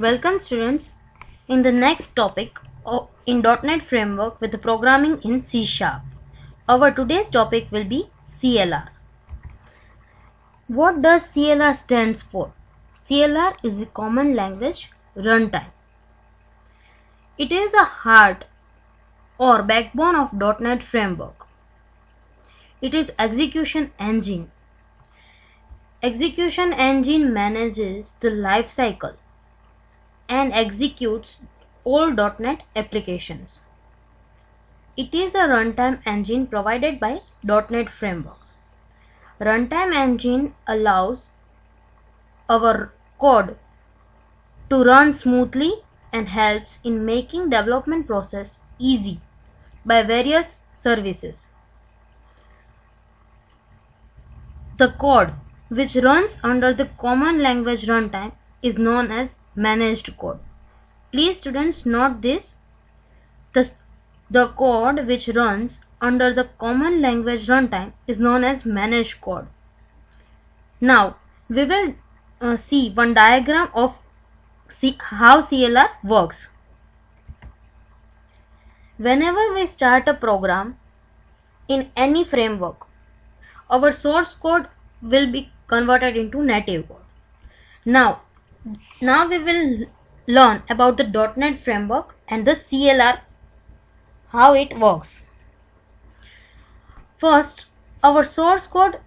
Welcome students in the next topic in .NET Framework with the programming in C#. Our today's topic will be CLR. What does CLR stands for? CLR is the Common Language Runtime. It is a heart or backbone of .NET Framework. It is execution engine. Execution engine manages the life cycle and executes all .NET applications. It is a runtime engine provided by .NET Framework. Runtime engine allows our code to run smoothly and helps in making development process easy by various services. The code which runs under the Common Language Runtime is known as managed code. Please students note this. The code which runs under the Common Language Runtime is known as managed code. Now we will see one diagram of how CLR works. Whenever we start a program in any framework, our source code will be converted into native code. Now we will learn about the .NET Framework and the CLR, how it works. First, our source code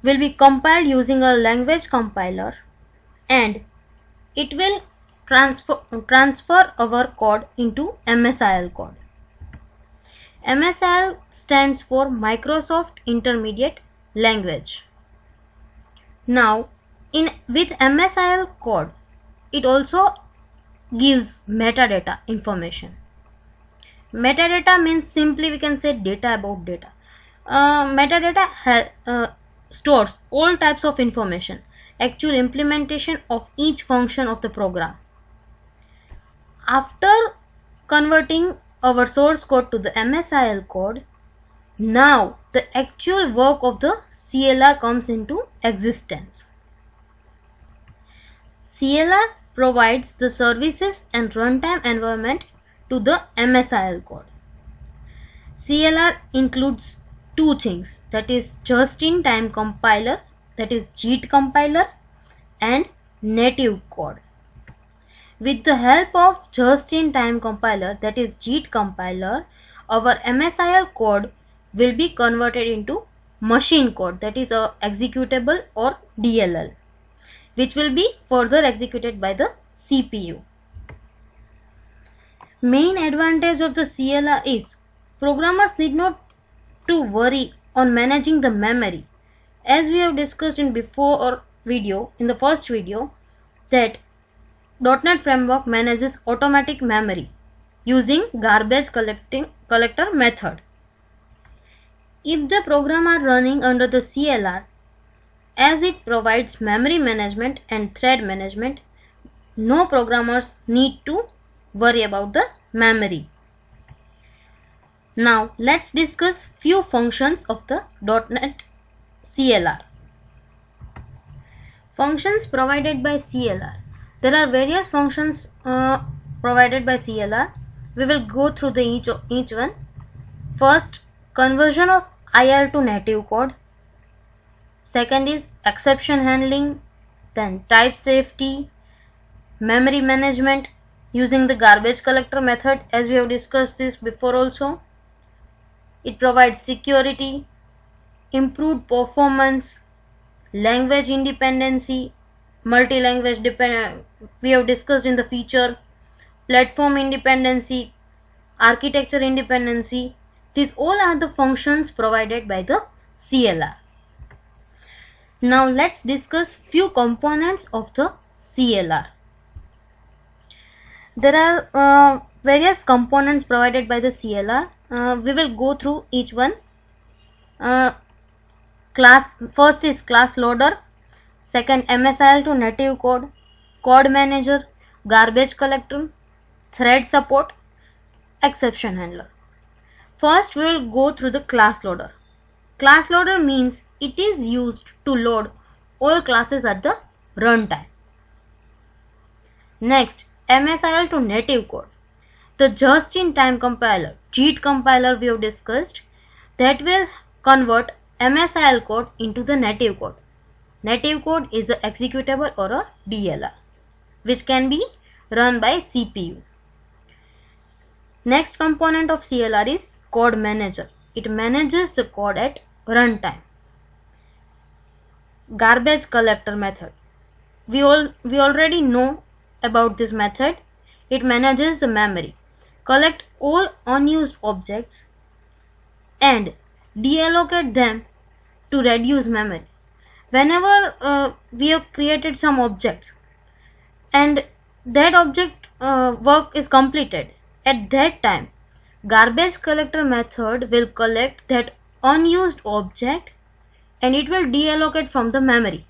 will be compiled using a language compiler and it will transfer our code into MSIL code. MSIL stands for Microsoft Intermediate Language. Now, with MSIL code, it also gives metadata information. Metadata means simply we can say data about data. Metadata stores all types of information, actual implementation of each function of the program. After converting our source code to the MSIL code, now the actual work of the CLR comes into existence. CLR provides the services and runtime environment to the MSIL code. CLR includes two things, that is just-in-time compiler, that is JIT compiler, and native code. With the help of just-in-time compiler, that is JIT compiler, our MSIL code will be converted into machine code, that is a executable or DLL, which will be further executed by the CPU. Main advantage of the CLR is programmers need not to worry on managing the memory. As we have discussed in the first video, that .NET Framework manages automatic memory using garbage collector method. If the program are running under the CLR, as it provides memory management and thread management, no programmers need to worry about the memory. Now let's discuss few functions of the .NET CLR. Functions provided by CLR. There are various functions provided by CLR. We will go through each one. First, conversion of IR to native code. Second is exception handling, then type safety, memory management using the garbage collector method, as we have discussed this before also. It provides security, improved performance, language independency, multi-language we have discussed in the feature, platform independency, architecture independency. These all are the functions provided by the CLR. Now let's discuss few components of the CLR. There are various components provided by the CLR. We will go through each one. First is class loader, second MSIL to native code, code manager, garbage collector, thread support, exception handler. First we will go through the class loader. Class loader means it is used to load all classes at the runtime. Next, MSIL to native code. The just-in-time compiler, JIT compiler we have discussed, that will convert MSIL code into the native code. Native code is an executable or a DLL, which can be run by CPU. Next component of CLR is code manager. It manages the code at runtime. Garbage collector method. We already know about this method. It manages the memory, collect all unused objects and deallocate them to reduce memory. Whenever we have created some objects and that object work is completed, at that time garbage collector method will collect that unused object and it will deallocate from the memory.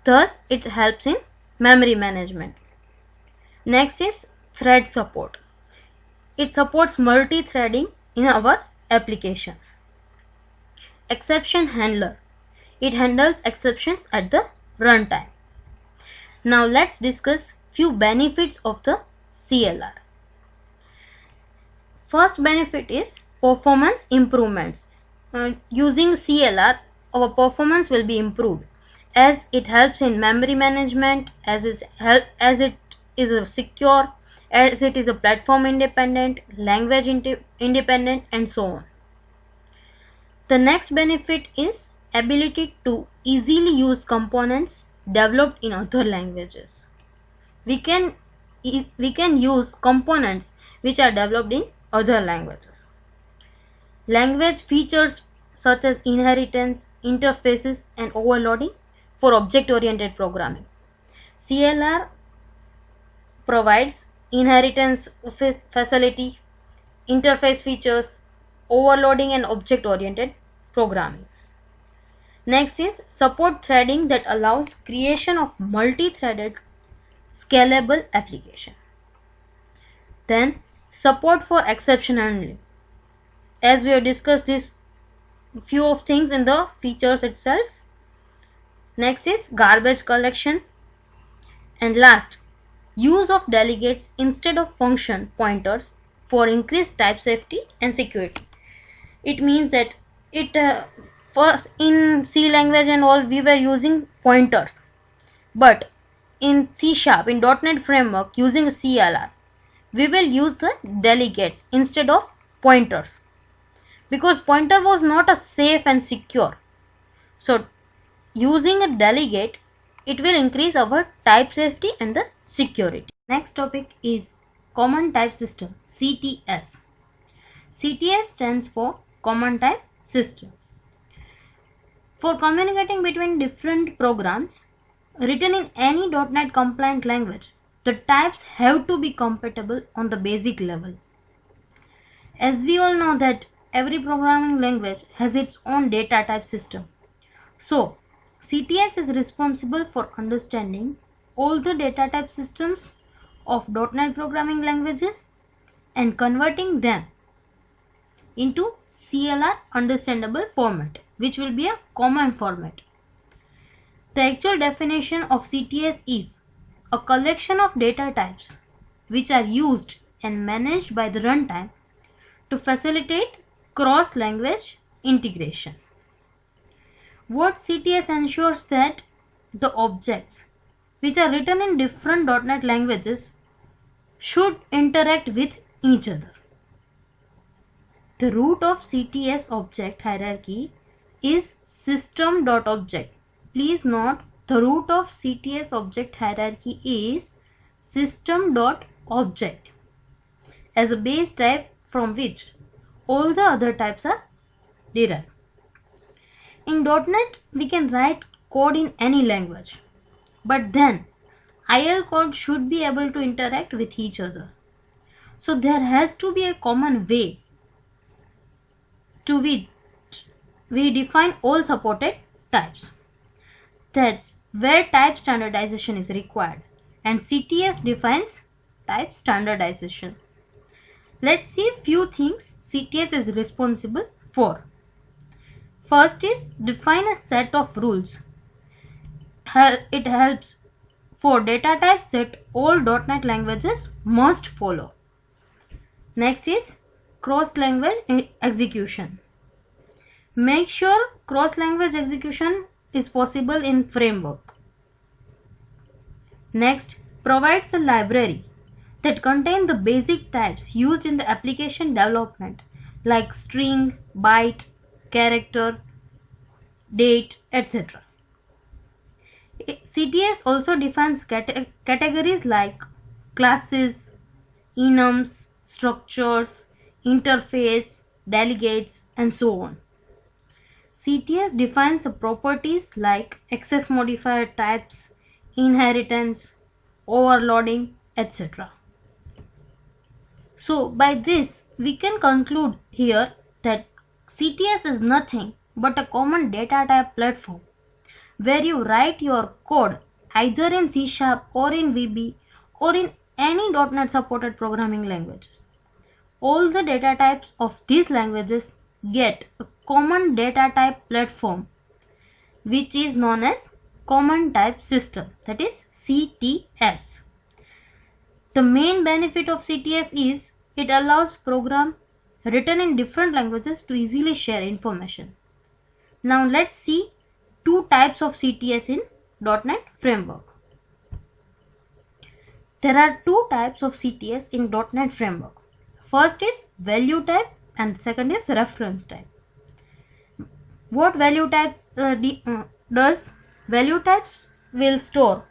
Thus it helps in memory management. Next is thread support. It supports multi-threading in our application. Exception handler. It handles exceptions at the runtime. Now let's discuss few benefits of the CLR. First benefit is performance improvements. Using CLR, our performance will be improved as it helps in memory management, as it is a secure, as it is a platform independent, language independent, and so on. The next benefit is ability to easily use components developed in other languages. We can use components which are developed in other languages. Language features such as inheritance, interfaces, and overloading for object-oriented programming. CLR provides inheritance facility, interface features, overloading, and object-oriented programming. Next is support threading that allows creation of multi-threaded scalable application. Then support for exception handling. As we have discussed this few of things in the features itself. Next is garbage collection. And last, use of delegates instead of function pointers for increased type safety and security. It means that first in C language and all we were using pointers, but in C#, in .NET framework, using CLR, we will use the delegates instead of pointers, because pointer was not a safe and secure. So using a delegate, it will increase our type safety and the security. Next topic is Common Type System, CTS. CTS stands for Common Type System. For communicating between different programs written in any .NET compliant language, the types have to be compatible on the basic level. As we all know that every programming language has its own data type system. So CTS is responsible for understanding all the data type systems of .NET programming languages and converting them into CLR understandable format, which will be a common format. The actual definition of CTS is a collection of data types which are used and managed by the runtime to facilitate cross-language integration. What CTS ensures that the objects which are written in different .NET languages should interact with each other. The root of CTS object hierarchy is system.object. Please note, the root of CTS object hierarchy is system.object as a base type from which all the other types are derived. In .NET, we can write code in any language, but then IL code should be able to interact with each other. So there has to be a common way to which we define all supported types. That's where type standardization is required, and CTS defines type standardization. Let's see a few things CTS is responsible for. First is define a set of rules. It helps 4 data types that all .NET languages must follow. Next is cross-language execution. Make sure cross-language execution is possible in framework. Next, provides a library that contains the basic types used in the application development like string, byte, character, date, etc. CTS also defines categories like classes, enums, structures, interface, delegates, and so on. CTS defines properties like access modifier types, inheritance, overloading, etc. So by this we can conclude here that CTS is nothing but a common data type platform where you write your code either in C# or in VB or in any .NET supported programming languages. All the data types of these languages get a common data type platform which is known as Common Type System, that is CTS. The main benefit of CTS is it allows programs written in different languages to easily share information. Now let's see two types of CTS in .NET Framework. There are two types of CTS in .NET Framework. First is value type and second is reference type. What value type does? Value types will store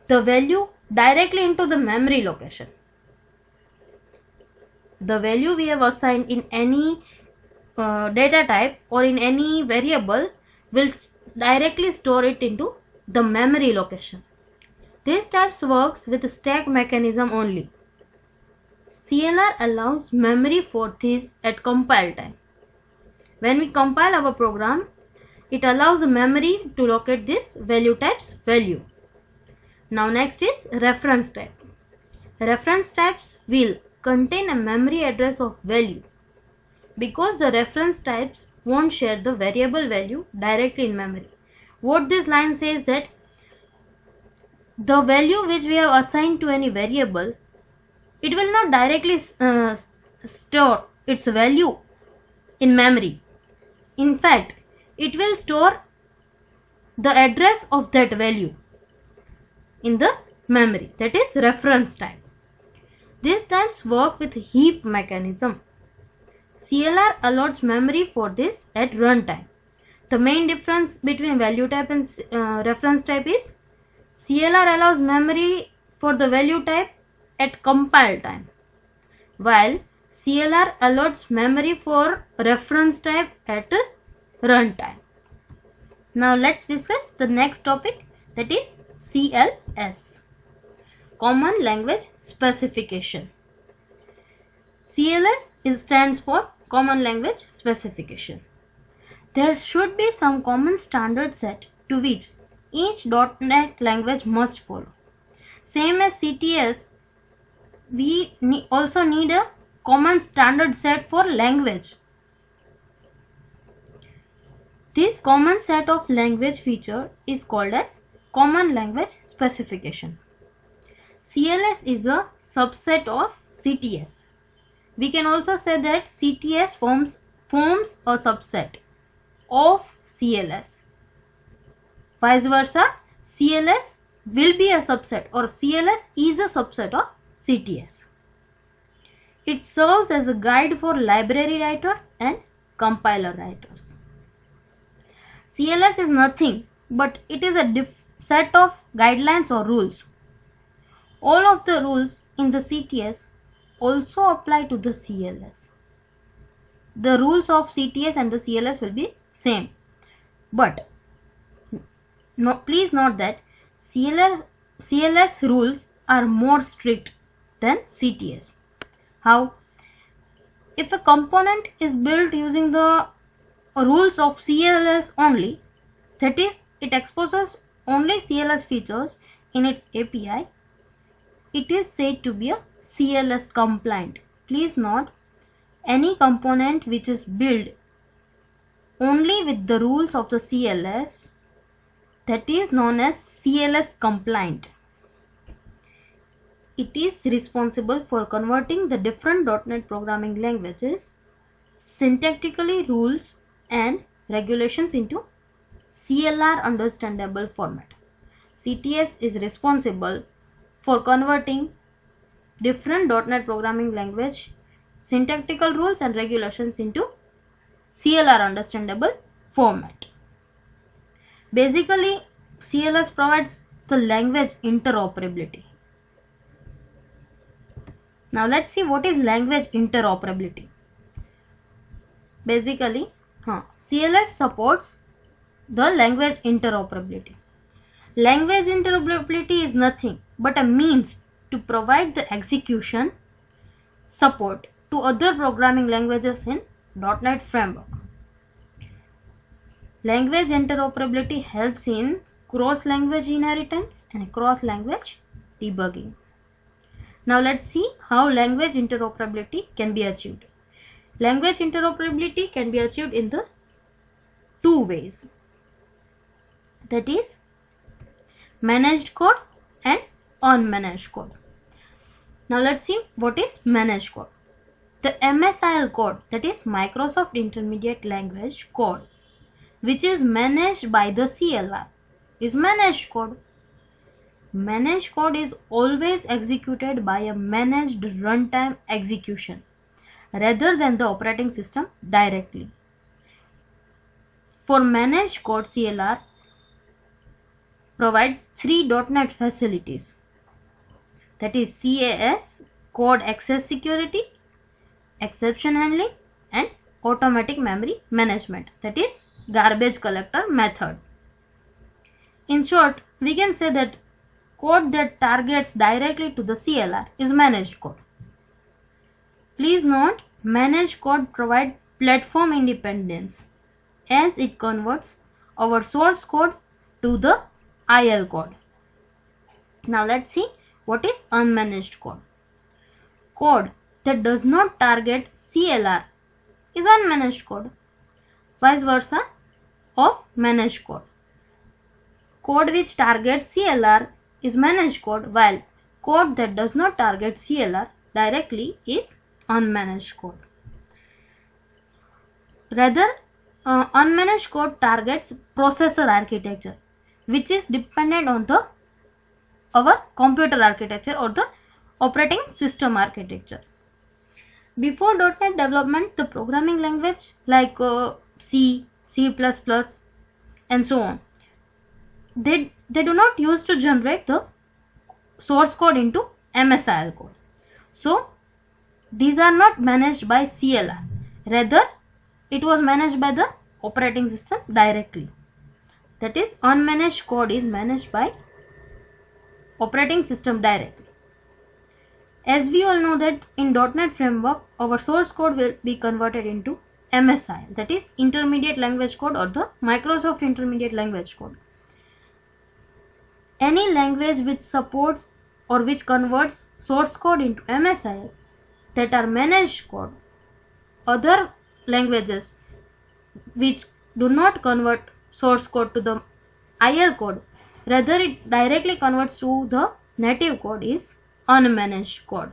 the value directly into the memory location. The value we have assigned in any data type or in any variable will directly store it into the memory location. This type works with stack mechanism only. CLR allows memory for this at compile time. When we compile our program, it allows the memory to locate this value type's value. Now next is reference type. Reference types will contain a memory address of value because the reference types won't share the variable value directly in memory. What this line says that the value which we have assigned to any variable, it will not directly store its value in memory. In fact, it will store the address of that value in the memory, that is reference type. These types work with heap mechanism. CLR allots memory for this at runtime. The main difference between value type and reference type is CLR allows memory for the value type at compile time, while CLR allots memory for reference type at runtime. Now let's discuss the next topic, that is CLS, Common Language Specification. CLS stands for Common Language Specification. There should be some common standard set to which each .NET language must follow. Same as CTS, we also need a common standard set for language. This common set of language feature is called as Common Language Specification. CLS is a subset of CTS. We can also say that CTS forms a subset of CLS. Vice versa, CLS will be a subset or CLS is a subset of CTS. It serves as a guide for library writers and compiler writers. CLS is nothing but it is a set of guidelines or rules. All of the rules in the CTS also apply to the CLS. The rules of CTS and the CLS will be same, but please note that CLS rules are more strict than CTS. How? If a component is built using the rules of CLS only, that is, it exposes only CLS features in its API, it is said to be a CLS compliant. Please note, any component which is built only with the rules of the CLS, that is known as CLS compliant. it is responsible for converting the different .NET programming languages, syntactically rules and regulations into CLR understandable format. CTS is responsible for converting different .NET programming language, syntactical rules and regulations into CLR understandable format. Basically, CLS provides the language interoperability. Now let's see what is language interoperability. Basically, CLS supports the language interoperability. Language interoperability is nothing but a means to provide the execution support to other programming languages in .NET Framework. Language interoperability helps in cross-language inheritance and cross-language debugging. Now let's see how language interoperability can be achieved. Language interoperability can be achieved in the two ways. That is managed code and unmanaged code. Now let's see what is managed code. The MSIL code, that is Microsoft Intermediate Language Code, which is managed by the CLR, is managed code. Managed code is always executed by a managed runtime execution rather than the operating system directly. For managed code, CLR provides three .NET facilities, that is CAS, code access security, exception handling and automatic memory management, that is garbage collector method. In short, we can say that code that targets directly to the CLR is managed code. Please note, managed code provides platform independence as it converts our source code to the IL code. Now let's see what is unmanaged code. Code that does not target CLR is unmanaged code. Vice versa of managed code. Code which targets CLR is managed code, while code that does not target CLR directly is unmanaged code. Rather, unmanaged code targets processor architecture, which is dependent on our computer architecture or the operating system architecture. Before .NET development, the programming language like C, C++ and so on, they do not use to generate the source code into MSIL code. So these are not managed by CLR. Rather, it was managed by the operating system directly. That is, unmanaged code is managed by operating system directly. As we all know that in .NET Framework, our source code will be converted into MSIL, that is Intermediate Language Code or the Microsoft Intermediate Language Code. Any language which supports or which converts source code into MSIL that are managed code. Other languages which do not convert source code to the IL code, rather it directly converts to the native code, is unmanaged code.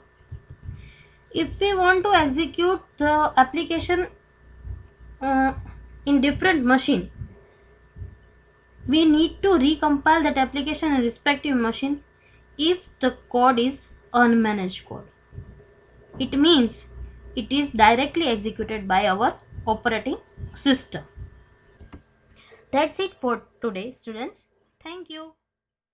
If we want to execute the application in different machine, we need to recompile that application in respective machine if the code is unmanaged code. It means it is directly executed by our operating system. That's it for today, students. Thank you.